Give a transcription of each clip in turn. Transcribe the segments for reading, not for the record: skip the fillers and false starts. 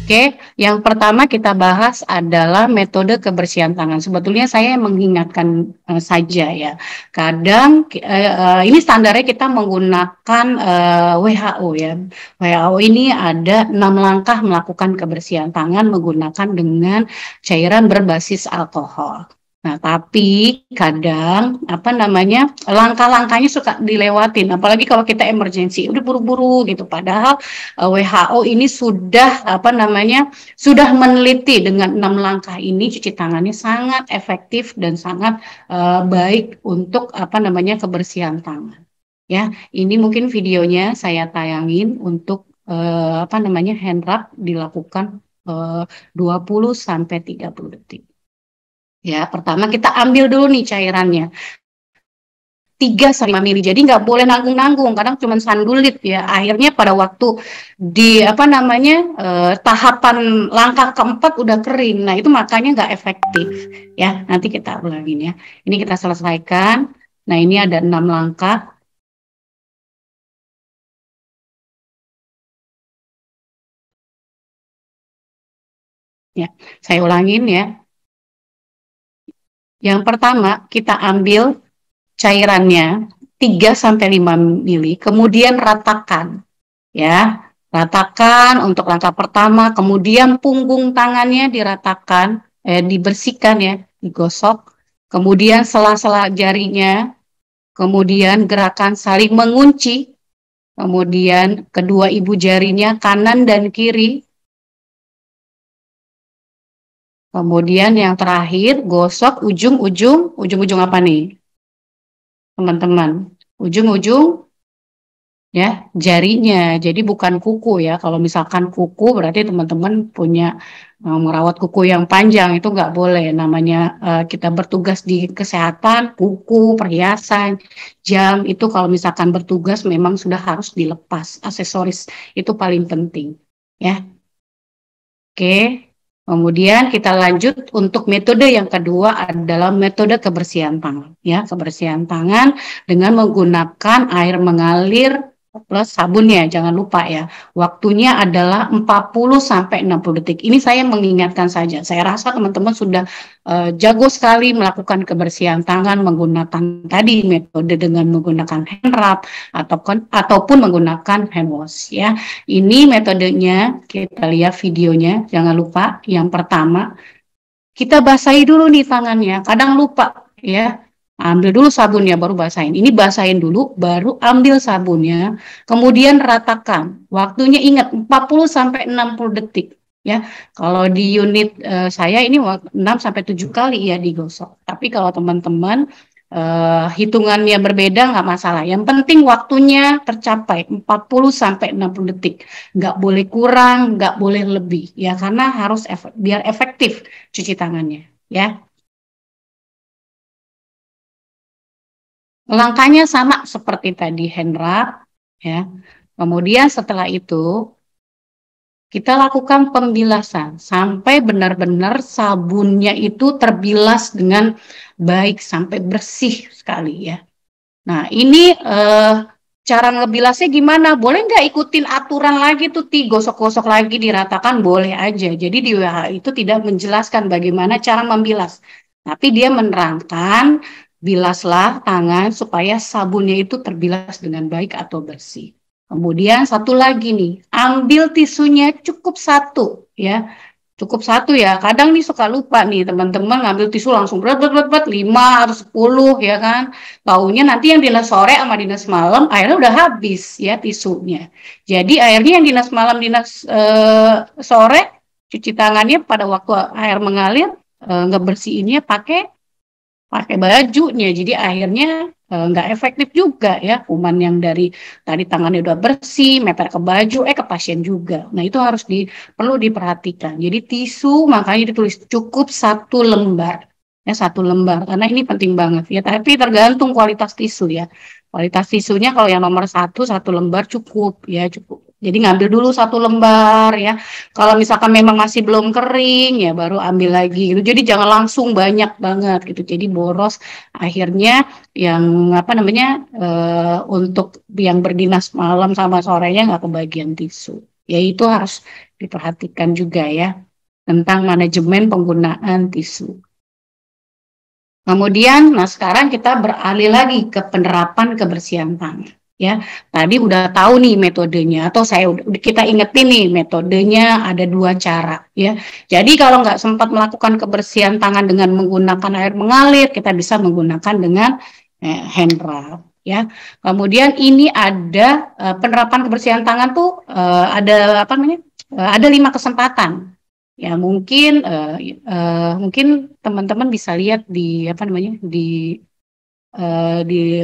Oke, yang pertama kita bahas adalah metode kebersihan tangan. Sebetulnya saya mengingatkan saja ya. Kadang ini standarnya kita menggunakan WHO ya. WHO ini ada 6 langkah melakukan kebersihan tangan menggunakan dengan cairan berbasis alkohol. Nah, tapi kadang langkah-langkahnya suka dilewatin, apalagi kalau kita emergency, udah buru-buru gitu. Padahal WHO ini sudah meneliti dengan 6 langkah ini cuci tangannya sangat efektif dan sangat baik untuk kebersihan tangan. Ya, ini mungkin videonya saya tayangin untuk hand rub dilakukan 20 sampai 30 detik. Ya, pertama kita ambil dulu nih cairannya. 3-5 mili. Jadi nggak boleh nanggung-nanggung, kadang cuma sandulit ya. Akhirnya pada waktu di tahapan langkah keempat udah kering. Nah, itu makanya nggak efektif ya. Nanti kita ulangin ya. Ini kita selesaikan. Nah, ini ada 6 langkah. Ya, saya ulangin ya. Yang pertama, kita ambil cairannya 3-5 mili, kemudian ratakan ya. Ratakan untuk langkah pertama, kemudian punggung tangannya diratakan, dibersihkan ya, digosok. Kemudian sela-sela jarinya, kemudian gerakan saling mengunci, kemudian kedua ibu jarinya kanan dan kiri. Kemudian yang terakhir, gosok ujung-ujung apa nih? Teman-teman, ujung-ujung ya jarinya. Jadi bukan kuku ya. Kalau misalkan kuku berarti teman-teman punya merawat kuku yang panjang, itu nggak boleh. Namanya kita bertugas di kesehatan, kuku, perhiasan, jam itu kalau misalkan bertugas memang sudah harus dilepas. Aksesoris itu paling penting ya. Oke. Kemudian kita lanjut untuk metode yang kedua adalah metode kebersihan tangan ya, kebersihan tangan dengan menggunakan air mengalir plus sabunnya, jangan lupa ya. Waktunya adalah 40 sampai 60 detik. Ini saya mengingatkan saja. Saya rasa teman-teman sudah jago sekali melakukan kebersihan tangan menggunakan tadi metode dengan menggunakan hand rub ataupun menggunakan hand wash ya. Ini metodenya, kita lihat videonya, jangan lupa. Yang pertama, kita basahi dulu nih tangannya. Kadang lupa ya. Ambil dulu sabunnya baru basahin. Ini basahin dulu baru ambil sabunnya, kemudian ratakan. Waktunya ingat 40 sampai 60 detik ya. Kalau di unit saya ini 6 sampai 7 kali ya digosok. Tapi kalau teman-teman hitungannya berbeda nggak masalah. Yang penting waktunya tercapai 40 sampai 60 detik. Nggak boleh kurang, nggak boleh lebih ya, karena harus biar efektif cuci tangannya ya. Langkahnya sama seperti tadi hand rub ya. Kemudian setelah itu kita lakukan pembilasan sampai benar-benar sabunnya itu terbilas dengan baik sampai bersih sekali ya. Nah, ini cara ngebilasnya gimana? Boleh nggak ikutin aturan lagi tuh, gosok-gosok lagi, diratakan, boleh aja. Jadi di WHO itu tidak menjelaskan bagaimana cara membilas. Tapi dia menerangkan, bilaslah tangan supaya sabunnya itu terbilas dengan baik atau bersih. Kemudian satu lagi nih, ambil tisunya cukup satu ya. Cukup satu ya, kadang nih suka lupa nih teman-teman ngambil tisu langsung berat 5 atau 10 ya kan. Taunya nanti yang dinas sore sama dinas malam airnya udah habis ya tisunya. Jadi airnya yang dinas malam, dinas sore cuci tangannya pada waktu air mengalir, ngebersihinnya pakai bajunya. Jadi akhirnya nggak efektif juga ya, kuman yang dari tadi tangannya udah bersih mepet ke baju ke pasien juga. Nah, itu perlu diperhatikan. Jadi tisu makanya ditulis cukup 1 lembar ya, 1 lembar karena ini penting banget ya. Tapi tergantung kualitas tisu ya. Kualitas tisunya kalau yang nomor 1 lembar cukup ya, cukup. Jadi ngambil dulu 1 lembar ya. Kalau misalkan memang masih belum kering ya baru ambil lagi gitu. Jadi jangan langsung banyak banget gitu. Jadi boros, akhirnya yang untuk yang berdinas malam sama sorenya nggak kebagian tisu. Ya itu harus diperhatikan juga ya tentang manajemen penggunaan tisu. Kemudian, nah sekarang kita beralih lagi ke penerapan kebersihan tangan. Ya, tadi udah tahu nih metodenya, atau kita ingetin nih metodenya ada 2 cara. Ya, jadi kalau nggak sempat melakukan kebersihan tangan dengan menggunakan air mengalir, kita bisa menggunakan dengan hand rub. Ya, kemudian ini ada penerapan kebersihan tangan tuh ada apa namanya? Ada 5 kesempatan. Ya mungkin teman-teman bisa lihat di apa namanya di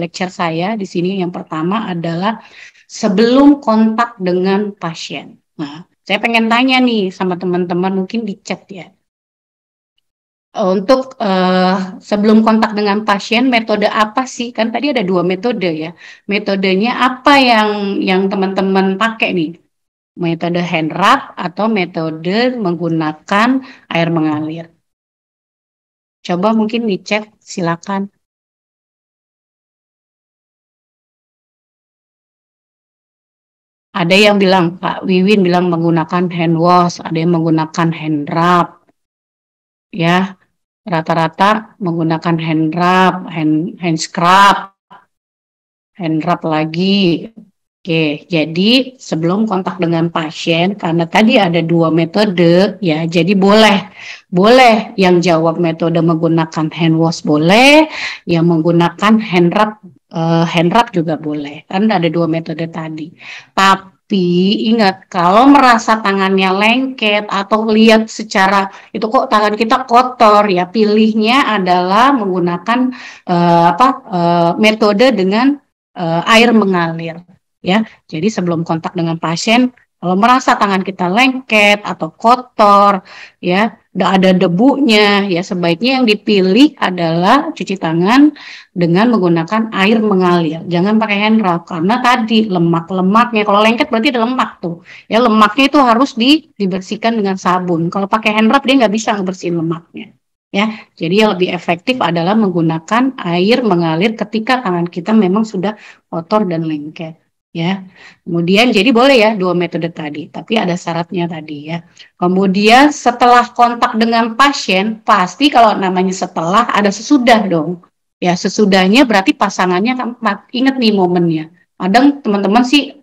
lecture saya di sini. Yang pertama adalah sebelum kontak dengan pasien. Nah, saya pengen tanya nih sama teman-teman mungkin di chat ya. Untuk sebelum kontak dengan pasien, metode apa sih? Kan tadi ada 2 metode ya. Metodenya apa yang teman-teman pakai nih? Metode hand rub atau metode menggunakan air mengalir? Coba mungkin dicek, silakan. Ada yang bilang, Pak Wiwin bilang menggunakan hand wash, ada yang menggunakan hand rub, ya. Rata-rata menggunakan hand rub, hand scrub, hand rub lagi. Oke, jadi sebelum kontak dengan pasien, karena tadi ada 2 metode, ya, jadi boleh yang jawab metode menggunakan hand wash boleh, yang menggunakan hand rub juga boleh, kan ada 2 metode tadi. Tapi ingat, kalau merasa tangannya lengket atau lihat secara itu kok tangan kita kotor, ya pilihnya adalah menggunakan metode dengan air mengalir. Ya, jadi sebelum kontak dengan pasien, kalau merasa tangan kita lengket atau kotor, ya, ada debunya, ya sebaiknya yang dipilih adalah cuci tangan dengan menggunakan air mengalir. Jangan pakai hand rub karena tadi lemak-lemaknya, kalau lengket berarti ada lemak tuh. Ya, lemaknya itu harus dibersihkan dengan sabun. Kalau pakai hand rub dia nggak bisa ngebersihin lemaknya. Ya, jadi yang lebih efektif adalah menggunakan air mengalir ketika tangan kita memang sudah kotor dan lengket. Ya, kemudian jadi boleh ya 2 metode tadi, tapi ada syaratnya tadi ya. Kemudian setelah kontak dengan pasien, pasti kalau namanya setelah ada sesudah dong. Ya, sesudahnya berarti pasangannya keempat. Ingat nih momennya. Kadang teman-teman sih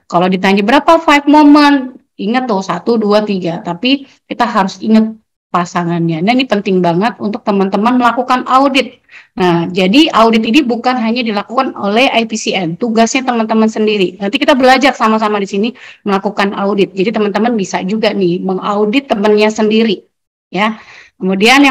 kalau ditanya berapa 5 moment, ingat tuh 1, 2, 3. Tapi kita harus ingat pasangannya. Nah, ini penting banget untuk teman-teman melakukan audit. Nah, jadi audit ini bukan hanya dilakukan oleh IPCN, tugasnya teman-teman sendiri. Nanti kita belajar sama-sama di sini melakukan audit. Jadi teman-teman bisa juga nih mengaudit temannya sendiri, ya. Kemudian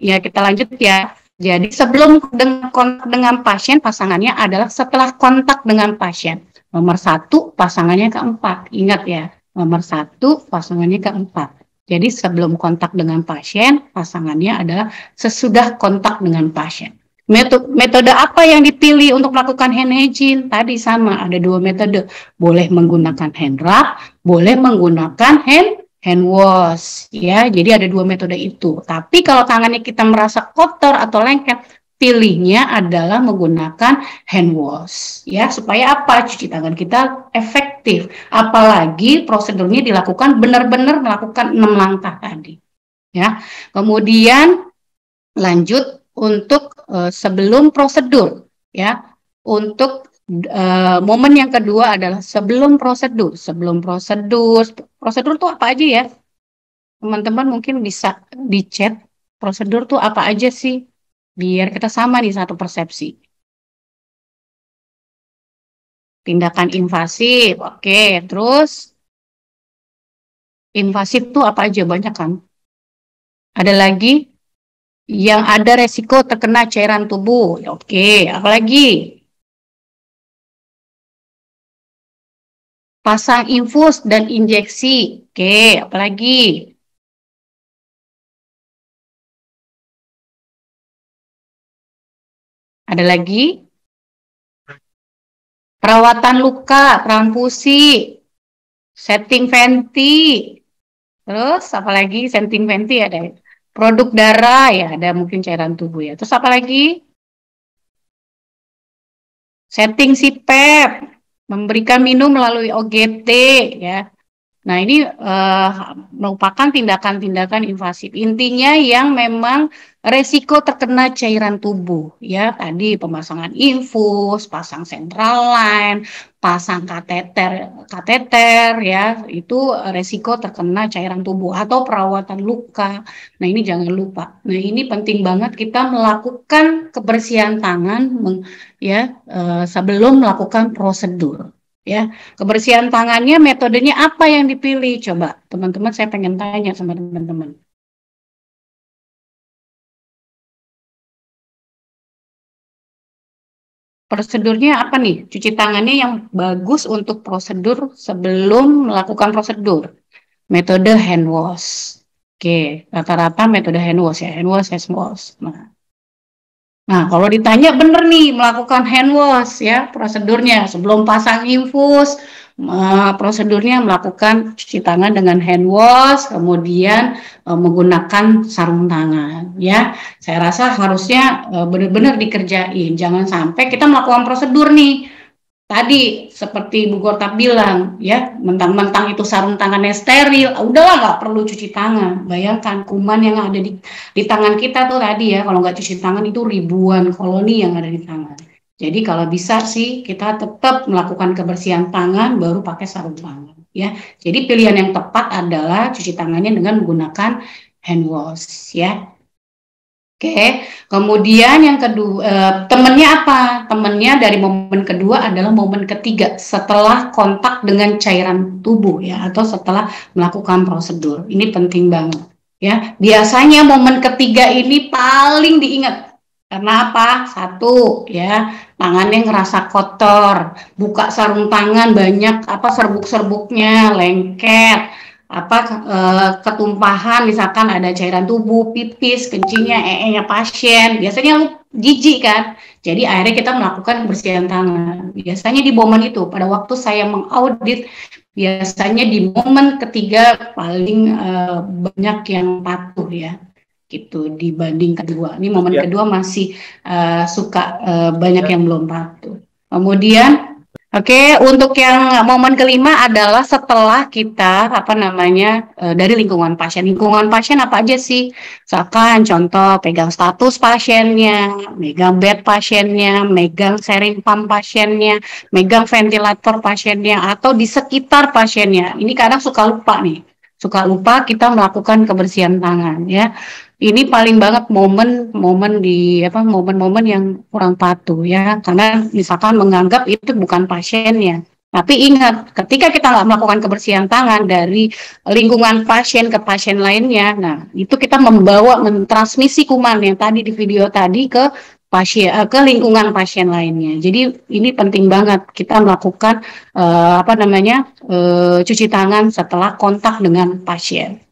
ya kita lanjut ya. Jadi sebelum kontak dengan pasien, pasangannya adalah setelah kontak dengan pasien. Nomor 1, pasangannya keempat. Ingat ya, nomor 1, pasangannya keempat. Jadi sebelum kontak dengan pasien, pasangannya adalah sesudah kontak dengan pasien. Metode apa yang dipilih untuk melakukan hand hygiene? Tadi sama, ada 2 metode. Boleh menggunakan hand rub, boleh menggunakan hand wash. Ya, jadi ada 2 metode itu. Tapi kalau tangannya kita merasa kotor atau lengket, pilihnya adalah menggunakan hand wash. Ya, supaya apa? Cuci tangan kita efektif. Apalagi prosedurnya dilakukan benar-benar melakukan 6 langkah tadi. Ya, kemudian lanjut untuk sebelum prosedur, ya. Untuk momen yang kedua adalah sebelum prosedur. Sebelum prosedur, prosedur itu apa aja ya? Teman-teman mungkin bisa di chat prosedur tuh apa aja sih? Biar kita sama nih satu persepsi. Tindakan invasif, oke. Terus invasif tuh apa aja? Banyak kan? Ada lagi yang ada resiko terkena cairan tubuh. Oke, apalagi? Pasang infus dan injeksi. Oke, apalagi? Ada lagi? Perawatan luka, transfusi, setting venti. Terus apalagi setting venti ada produk darah ya, ada mungkin cairan tubuh ya. Terus apa lagi? Setting CPAP, memberikan minum melalui OGT ya. Nah, ini merupakan tindakan-tindakan invasif. Intinya yang memang resiko terkena cairan tubuh, ya tadi pemasangan infus, pasang central line, pasang kateter, ya itu resiko terkena cairan tubuh atau perawatan luka. Nah, ini jangan lupa. Nah, ini penting banget kita melakukan kebersihan tangan, sebelum melakukan prosedur. Ya, kebersihan tangannya metodenya apa yang dipilih? Coba teman-teman, saya pengen tanya sama teman-teman. Prosedurnya apa nih? Cuci tangannya yang bagus untuk prosedur sebelum melakukan prosedur. Metode hand wash. Oke, rata-rata metode hand wash ya, hand wash, hand wash. Nah, kalau ditanya bener nih melakukan hand wash ya prosedurnya sebelum pasang infus, prosedurnya melakukan cuci tangan dengan hand wash, kemudian menggunakan sarung tangan ya. Saya rasa harusnya benar-benar dikerjain. Jangan sampai kita melakukan prosedur nih. Tadi seperti Bu Gorta bilang ya, mentang-mentang itu sarung tangannya steril, udahlah nggak perlu cuci tangan. Bayangkan kuman yang ada di tangan kita tuh tadi ya, kalau nggak cuci tangan itu ribuan koloni yang ada di tangan. Jadi kalau bisa sih kita tetap melakukan kebersihan tangan baru pakai sarung tangan ya. Jadi pilihan yang tepat adalah cuci tangannya dengan menggunakan hand wash ya. Oke, kemudian yang kedua, temennya apa? Temennya dari momen kedua adalah momen ketiga setelah kontak dengan cairan tubuh ya, atau setelah melakukan prosedur. Ini penting banget ya. Biasanya momen ketiga ini paling diingat. Karena apa? Satu ya, tangannya ngerasa kotor, buka sarung tangan banyak apa serbuk-serbuknya, lengket, apa ketumpahan, misalkan ada cairan tubuh, pipis, kencingnya, nya pasien, biasanya lu jijik kan. Jadi akhirnya kita melakukan kebersihan tangan. Biasanya di momen itu, pada waktu saya mengaudit, biasanya di momen ketiga paling banyak yang patuh ya, gitu dibanding kedua. Ini momen kedua masih suka banyak yang belum patuh. Kemudian oke, untuk yang momen kelima adalah setelah kita dari lingkungan pasien. Lingkungan pasien apa aja sih? Misalkan contoh pegang status pasiennya, megang bed pasiennya, megang sharing pump pasiennya, megang ventilator pasiennya, atau di sekitar pasiennya. Ini kadang suka lupa nih. Suka lupa kita melakukan kebersihan tangan ya. Ini paling banget momen-momen yang kurang patuh ya, karena misalkan menganggap itu bukan pasiennya. Tapi ingat, ketika kita nggak melakukan kebersihan tangan dari lingkungan pasien ke pasien lainnya, nah itu kita mentransmisi kuman yang tadi di video tadi ke pasien, ke lingkungan pasien lainnya. Jadi ini penting banget kita melakukan cuci tangan setelah kontak dengan pasien.